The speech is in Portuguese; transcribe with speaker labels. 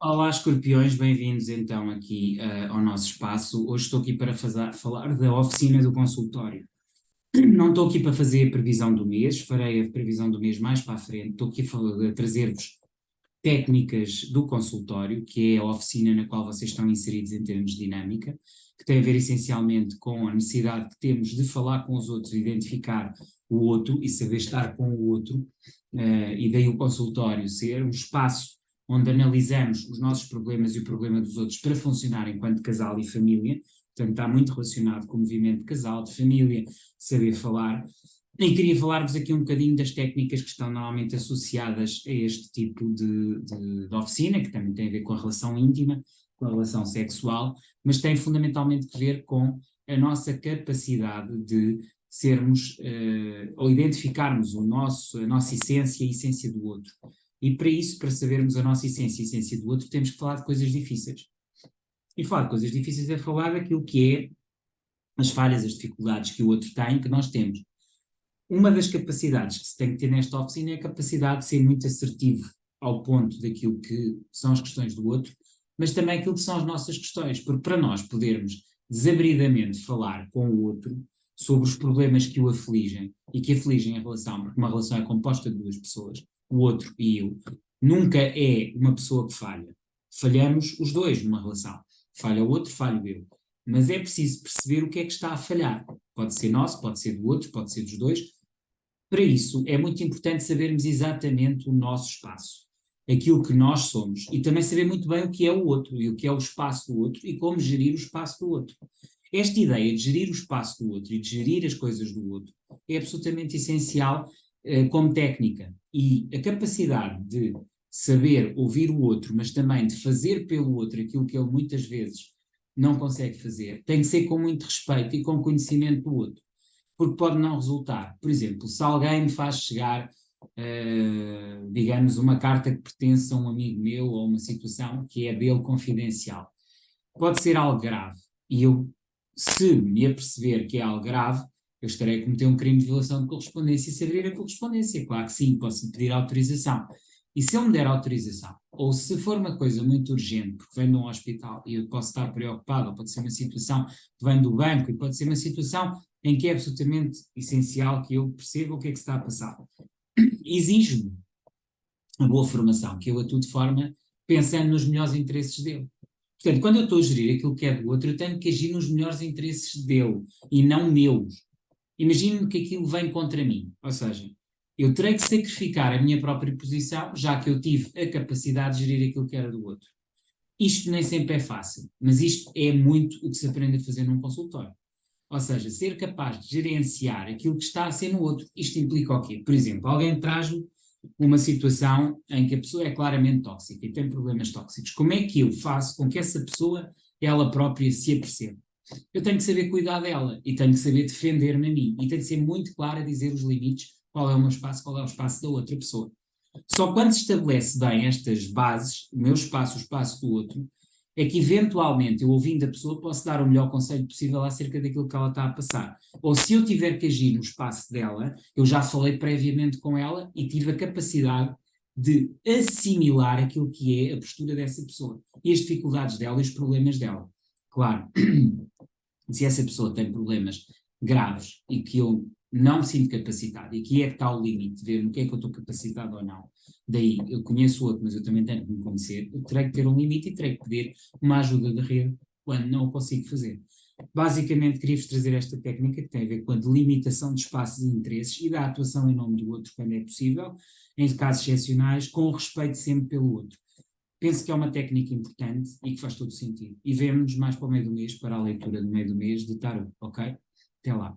Speaker 1: Olá, escorpiões, bem-vindos então aqui ao nosso espaço. Hoje estou aqui para falar da oficina do consultório. Não estou aqui para fazer a previsão do mês, farei a previsão do mês mais para a frente. Estou aqui a trazer-vos técnicas do consultório, que é a oficina na qual vocês estão inseridos em termos de dinâmica, que tem a ver essencialmente com a necessidade que temos de falar com os outros, identificar o outro e saber estar com o outro, e daí o consultório ser um espaço onde analisamos os nossos problemas e o problema dos outros para funcionar enquanto casal e família. Portanto, está muito relacionado com o movimento de casal, de família, saber falar. E queria falar-vos aqui um bocadinho das técnicas que estão normalmente associadas a este tipo de oficina, que também tem a ver com a relação íntima, com a relação sexual, mas tem fundamentalmente a ver com a nossa capacidade de sermos, ou identificarmos a nossa essência e a essência do outro. E para isso, para sabermos a nossa essência e a essência do outro, temos que falar de coisas difíceis. E falar de coisas difíceis é falar daquilo que é as falhas, as dificuldades que o outro tem, que nós temos. Uma das capacidades que se tem que ter nesta oficina é a capacidade de ser muito assertivo ao ponto daquilo que são as questões do outro, mas também aquilo que são as nossas questões, porque para nós podermos desabridamente falar com o outro sobre os problemas que o afligem e que afligem a relação, porque uma relação é composta de duas pessoas, o outro e eu, nunca é uma pessoa que falha. Falhamos os dois numa relação. Falha o outro, falho eu. Mas é preciso perceber o que é que está a falhar. Pode ser nosso, pode ser do outro, pode ser dos dois. Para isso, é muito importante sabermos exatamente o nosso espaço, aquilo que nós somos, e também saber muito bem o que é o outro, e o que é o espaço do outro, e como gerir o espaço do outro. Esta ideia de gerir o espaço do outro e de gerir as coisas do outro é absolutamente essencial como técnica. E a capacidade de saber ouvir o outro, mas também de fazer pelo outro aquilo que ele muitas vezes não consegue fazer, tem que ser com muito respeito e com conhecimento do outro, porque pode não resultar. Por exemplo, se alguém me faz chegar, digamos, uma carta que pertence a um amigo meu ou uma situação que é dele confidencial, pode ser algo grave. E eu, se me aperceber que é algo grave, eu estarei a cometer um crime de violação de correspondência e saber a correspondência. Claro que sim, posso pedir autorização. E se ele me der autorização, ou se for uma coisa muito urgente, porque vem de um hospital e eu posso estar preocupado, ou pode ser uma situação que vem do banco, e pode ser uma situação em que é absolutamente essencial que eu perceba o que é que se está a passar. Exige-me uma boa formação, que eu atuo de forma pensando nos melhores interesses dele. Portanto, quando eu estou a gerir aquilo que é do outro, eu tenho que agir nos melhores interesses dele e não meus. Imagino que aquilo vem contra mim, ou seja, eu terei que sacrificar a minha própria posição, já que eu tive a capacidade de gerir aquilo que era do outro. Isto nem sempre é fácil, mas isto é muito o que se aprende a fazer num consultório. Ou seja, ser capaz de gerenciar aquilo que está a ser no outro. Isto implica o quê? Por exemplo, alguém traz-me uma situação em que a pessoa é claramente tóxica e tem problemas tóxicos. Como é que eu faço com que essa pessoa, ela própria, se aperceba? Eu tenho que saber cuidar dela e tenho que saber defender-me a mim e tenho que ser muito claro a dizer os limites, qual é o meu espaço, qual é o espaço da outra pessoa. Só quando se estabelece bem estas bases, o meu espaço, o espaço do outro, é que eventualmente eu ouvindo a pessoa posso dar o melhor conselho possível acerca daquilo que ela está a passar. Ou se eu tiver que agir no espaço dela, eu já falei previamente com ela e tive a capacidade de assimilar aquilo que é a postura dessa pessoa e as dificuldades dela e os problemas dela. Claro, se essa pessoa tem problemas graves e que eu não me sinto capacitado, e aqui é que está o limite, ver no que é que eu estou capacitado ou não. Daí, eu conheço o outro, mas eu também tenho que me conhecer, eu terei que ter um limite e terei que pedir uma ajuda de rede quando não o consigo fazer. Basicamente, queria-vos trazer esta técnica que tem a ver com a delimitação de espaços e interesses e da atuação em nome do outro quando é possível, em casos excepcionais, com o respeito sempre pelo outro. Penso que é uma técnica importante e que faz todo sentido. E vemo-nos mais para o meio do mês, para a leitura do meio do mês de tarot, ok? Até lá.